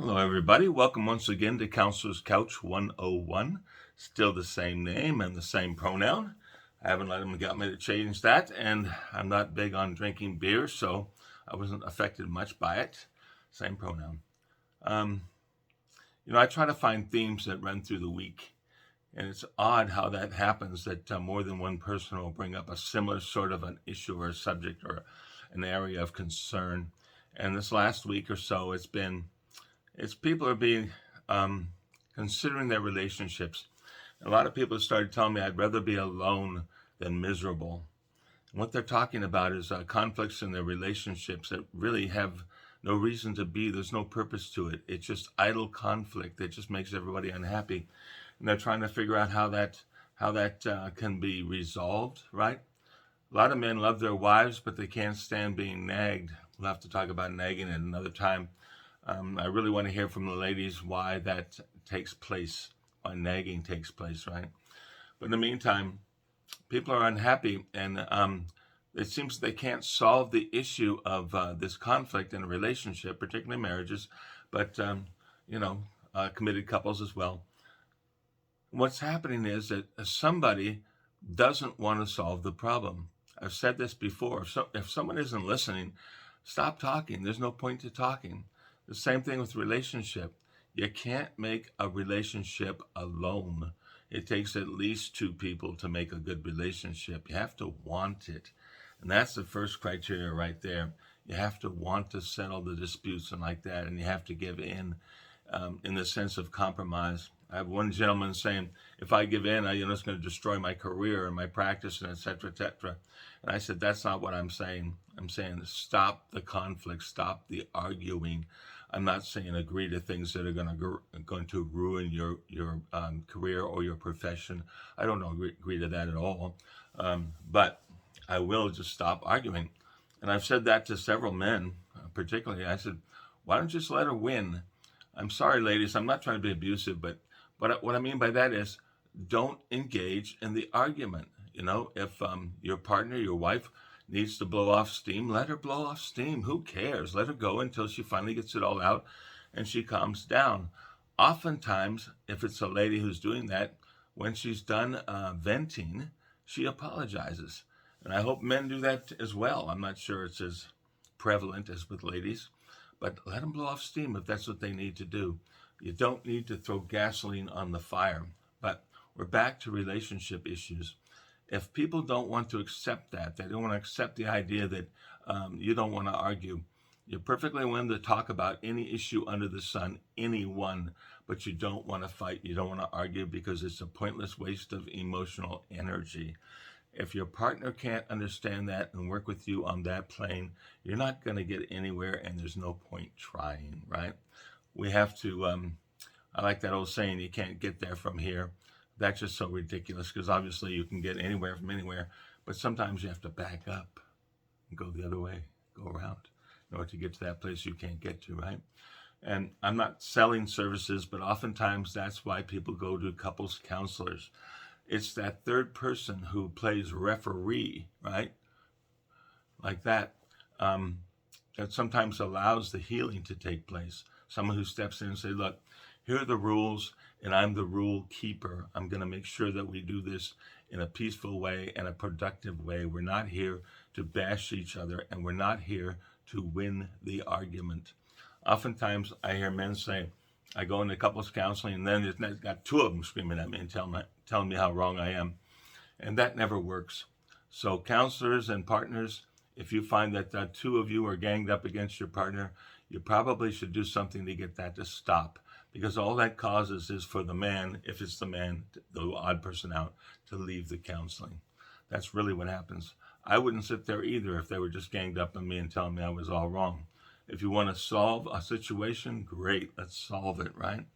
Hello, everybody. Welcome once again to Counselor's Couch 101. Still the same name and the same pronoun. I haven't let them get me to change that, and I'm not big on drinking beer, so I wasn't affected much by it. Same pronoun. Um, I try to find themes that run through the week, and it's odd how that happens that more than one person will bring up a similar sort of an issue or a subject or an area of concern. And this last week or so, it's people are being considering their relationships. A lot of people have started telling me I'd rather be alone than miserable. And what they're talking about is conflicts in their relationships that really have no reason to be. There's no purpose to it. It's just idle conflict that just makes everybody unhappy. And they're trying to figure out how that can be resolved, right? A lot of men love their wives, but they can't stand being nagged. We'll have to talk about nagging at another time. I really want to hear from the ladies why that takes place, why nagging takes place, right? But in the meantime, people are unhappy, and it seems they can't solve the issue of this conflict in a relationship, particularly marriages, but committed couples as well. What's happening is that somebody doesn't want to solve the problem. I've said this before. If someone isn't listening, stop talking. There's no point to talking. The same thing with relationship. You can't make a relationship alone. It takes at least two people to make a good relationship. You have to want it. And that's the first criteria right there. You have to want to settle the disputes and like that, and you have to give in the sense of compromise. I have one gentleman saying, if I give in, it's going to destroy my career and my practice and et cetera, et cetera. And I said, that's not what I'm saying. I'm saying stop the conflict, stop the arguing. I'm not saying agree to things that are going to ruin your career or your profession. I don't agree to that at all. But I will just stop arguing. And I've said that to several men, particularly. I said, why don't you just let her win? I'm sorry, ladies, I'm not trying to be abusive, but what I mean by that is don't engage in the argument. If your partner, your wife, needs to blow off steam, let her blow off steam. Who cares? Let her go until she finally gets it all out and she calms down. Oftentimes, if it's a lady who's doing that, when she's done venting, she apologizes. And I hope men do that as well. I'm not sure it's as prevalent as with ladies, but let them blow off steam if that's what they need to do. You don't need to throw gasoline on the fire. But we're back to relationship issues. If people don't want to accept that, they don't want to accept the idea that you don't want to argue. You're perfectly willing to talk about any issue under the sun, anyone, but you don't want to fight. You don't want to argue because it's a pointless waste of emotional energy. If your partner can't understand that and work with you on that plane, you're not going to get anywhere, and there's no point trying, right? We have to, I like that old saying, you can't get there from here. That's just so ridiculous because obviously you can get anywhere from anywhere, but sometimes you have to back up and go the other way, go around in order to get to that place you can't get to, right? And I'm not selling services, but oftentimes that's why people go to couples counselors. It's that third person who plays referee, right? Like that, that sometimes allows the healing to take place. Someone who steps in and say, look, here are the rules, and I'm the rule keeper. I'm going to make sure that we do this in a peaceful way and a productive way. We're not here to bash each other, and we're not here to win the argument. Oftentimes, I hear men say, I go into couples counseling, and then there's got two of them screaming at me and telling me how wrong I am. And that never works. So counselors and partners, if you find that two of you are ganged up against your partner, you probably should do something to get that to stop. Because all that causes is for the man, if it's the man, the odd person out, to leave the counseling. That's really what happens. I wouldn't sit there either if they were just ganged up on me and telling me I was all wrong. If you want to solve a situation, great, let's solve it, right?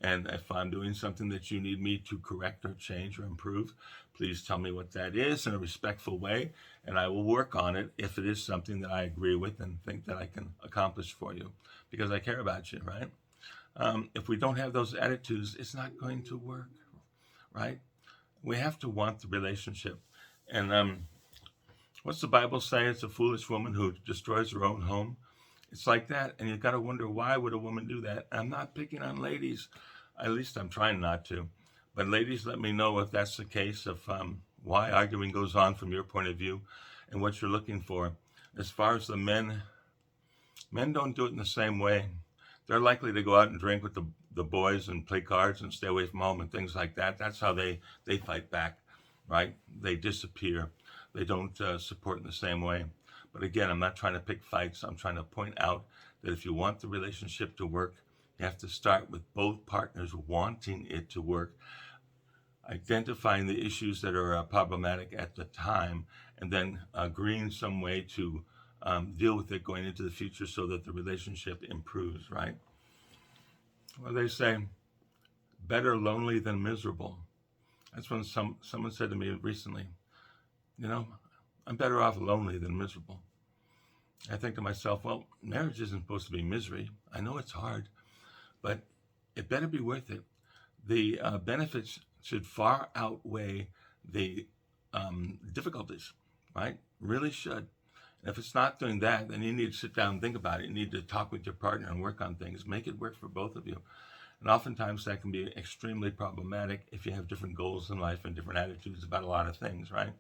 And if I'm doing something that you need me to correct or change or improve, please tell me what that is in a respectful way, and I will work on it if it is something that I agree with and think that I can accomplish for you, because I care about you, right? If we don't have those attitudes, it's not going to work, right? We have to want the relationship. And what's the Bible say? It's a foolish woman who destroys her own home. It's like that, and you got to wonder, why would a woman do that? I'm not picking on ladies. At least I'm trying not to. But ladies, let me know if that's the case, of why arguing goes on from your point of view and what you're looking for. As far as the men, men don't do it in the same way. They're likely to go out and drink with the boys and play cards and stay away from home and things like that. That's how they fight back, right? They disappear. They don't support in the same way. But again, I'm not trying to pick fights. I'm trying to point out that if you want the relationship to work, you have to start with both partners wanting it to work, identifying the issues that are problematic at the time, and then agreeing some way to deal with it going into the future so that the relationship improves, right? Well, they say, better lonely than miserable. That's when someone said to me recently, you know, I'm better off lonely than miserable. I think to myself, well, marriage isn't supposed to be misery. I know it's hard, but it better be worth it. The benefits should far outweigh the difficulties, right? Really should. And if it's not doing that, then you need to sit down and think about it. You need to talk with your partner and work on things. Make it work for both of you. And oftentimes that can be extremely problematic if you have different goals in life and different attitudes about a lot of things, right?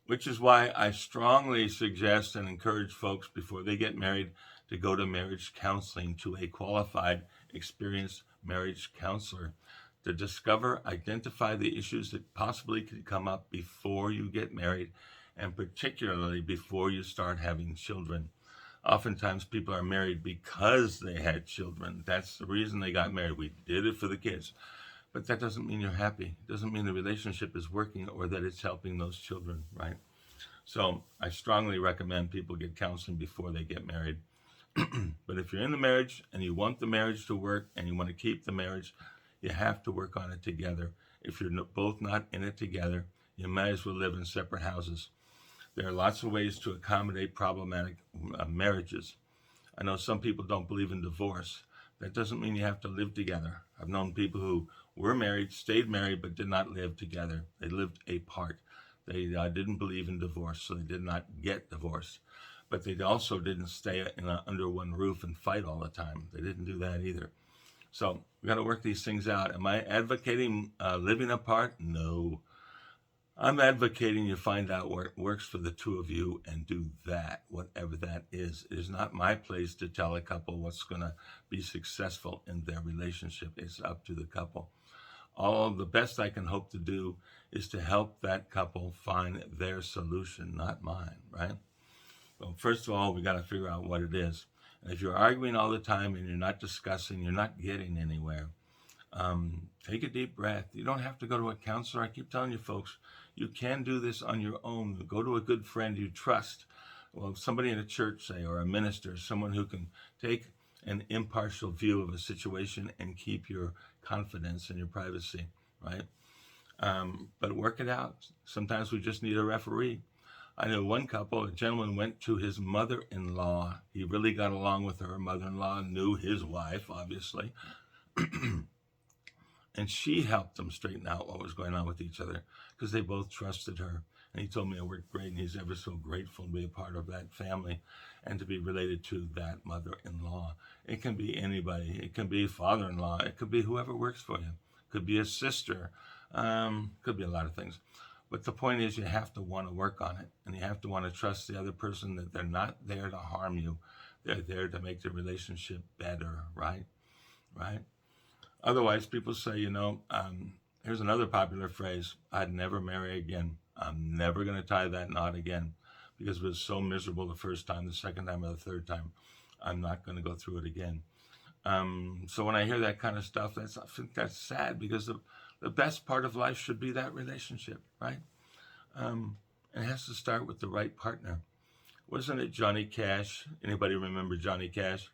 Which is why I strongly suggest and encourage folks before they get married to go to marriage counseling, to a qualified, experienced marriage counselor, to discover, identify the issues that possibly could come up before you get married, and particularly before you start having children. Oftentimes people are married because they had children. That's the reason they got married. We did it for the kids. But that doesn't mean you're happy. It doesn't mean the relationship is working or that it's helping those children, right? So I strongly recommend people get counseling before they get married. But if you're in the marriage and you want the marriage to work and you want to keep the marriage, you have to work on it together. If you're both not in it together, you might as well live in separate houses. There are lots of ways to accommodate problematic marriages. I know some people don't believe in divorce. That doesn't mean you have to live together. I've known people who were married, stayed married, but did not live together. They lived apart. They didn't believe in divorce, so they did not get divorced. But they also didn't stay under one roof and fight all the time. They didn't do that either. So we got to work these things out. Am I advocating living apart? No. I'm advocating you find out what works for the two of you and do that, whatever that is. It is not my place to tell a couple what's going to be successful in their relationship. It's up to the couple. All the best I can hope to do is to help that couple find their solution, not mine, right? Well, first of all, we got to figure out what it is. And if you're arguing all the time and you're not discussing, you're not getting anywhere. Take a deep breath. You don't have to go to a counselor. I keep telling you folks, you can do this on your own. Go to a good friend you trust. Well, somebody in a church, say, or a minister, someone who can take an impartial view of a situation and keep your confidence and your privacy, right? But work it out. Sometimes we just need a referee. I know one couple, a gentleman went to his mother-in-law. He really got along with her. Mother-in-law knew his wife, obviously. And she helped them straighten out what was going on with each other because they both trusted her. And he told me it worked great, and he's ever so grateful to be a part of that family and to be related to that mother-in-law. It can be anybody. It can be father-in-law. It could be whoever works for you. It could be a sister. Could be a lot of things. But the point is, you have to want to work on it, and you have to want to trust the other person that they're not there to harm you. They're there to make the relationship better, right? Right? Otherwise, people say, here's another popular phrase, I'd never marry again. I'm never going to tie that knot again because it was so miserable the first time, the second time, or the third time. I'm not going to go through it again. So when I hear that kind of stuff, I think that's sad because the best part of life should be that relationship, right? It has to start with the right partner. Wasn't it Johnny Cash? Anybody remember Johnny Cash?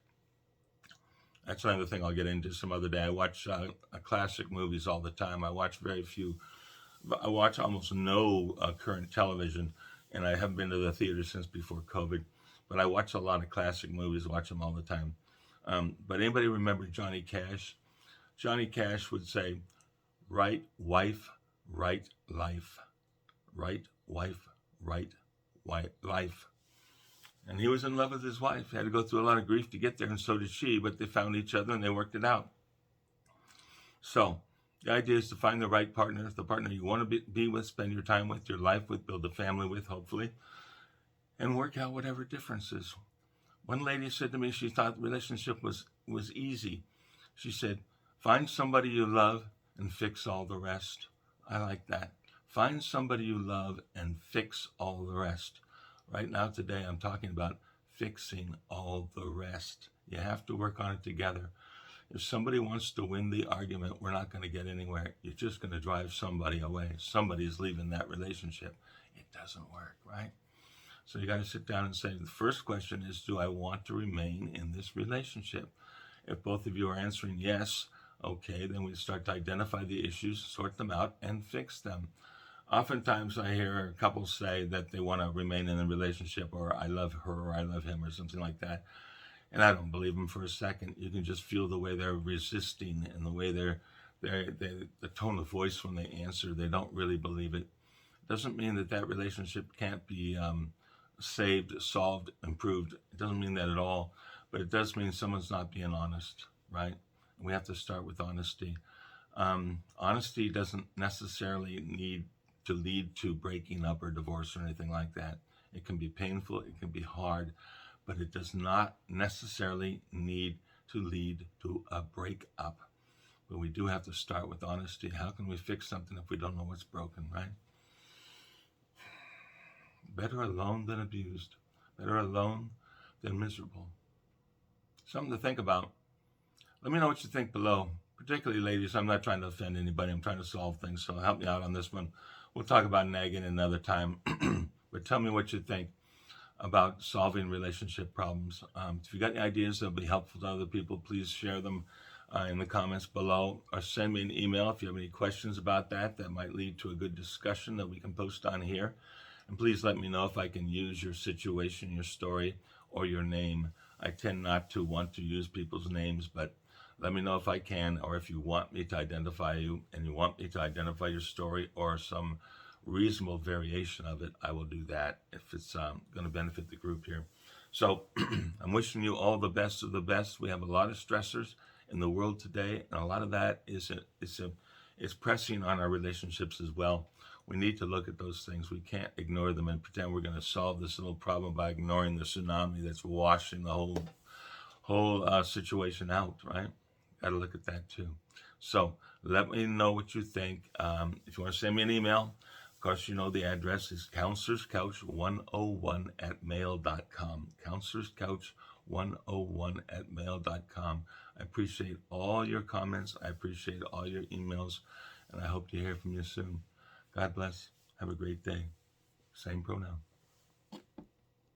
That's another thing I'll get into some other day. I watch classic movies all the time. I watch very few. I watch almost no current television, and I haven't been to the theater since before COVID. But I watch a lot of classic movies, watch them all the time. But anybody remember Johnny Cash? Johnny Cash would say, right wife, right life. Right wife, right life. And he was in love with his wife. He had to go through a lot of grief to get there, and so did she, but they found each other and they worked it out. So the idea is to find the right partner, the partner you want to be with, spend your time with, your life with, build a family with, hopefully, and work out whatever differences. One lady said to me she thought the relationship was easy. She said, find somebody you love and fix all the rest. I like that. Find somebody you love and fix all the rest. Right now, today, I'm talking about fixing all the rest. You have to work on it together. If somebody wants to win the argument, we're not going to get anywhere. You're just going to drive somebody away. Somebody's leaving that relationship. It doesn't work, right? So you got to sit down and say, the first question is, do I want to remain in this relationship? If both of you are answering yes, okay, then we start to identify the issues, sort them out, and fix them. Oftentimes I hear couples say that they want to remain in a relationship, or I love her, or I love him, or something like that. And I don't believe them for a second. You can just feel the way they're resisting and the way the tone of voice when they answer. They don't really believe it. Doesn't mean that relationship can't be saved, solved, improved. It doesn't mean that at all. But it does mean someone's not being honest, right? We have to start with honesty. Honesty doesn't necessarily need to lead to breaking up or divorce or anything like that. It can be painful, it can be hard, but it does not necessarily need to lead to a breakup. But we do have to start with honesty. How can we fix something if we don't know what's broken, right? Better alone than abused. Better alone than miserable. Something to think about. Let me know what you think below. Particularly ladies, I'm not trying to offend anybody. I'm trying to solve things, so help me out on this one. We'll talk about nagging another time. But tell me what you think about solving relationship problems. If you got any ideas that will be helpful to other people, please share them in the comments below, or send me an email if you have any questions about that might lead to a good discussion that we can post on here. And please let me know if I can use your situation, your story, or your name. I tend not to want to use people's names, but let me know if I can, or if you want me to identify you and you want me to identify your story or some reasonable variation of it, I will do that if it's going to benefit the group here. So I'm wishing you all the best of the best. We have a lot of stressors in the world today, and a lot of that is pressing on our relationships as well. We need to look at those things. We can't ignore them and pretend we're going to solve this little problem by ignoring the tsunami that's washing the whole situation out, right? Got to look at that too. So let me know what you think. If you want to send me an email, of course, you know the address is counselorscouch101@mail.com. counselorscouch101@mail.com. I appreciate all your comments. I appreciate all your emails, and I hope to hear from you soon. God bless. Have a great day. Same pronoun.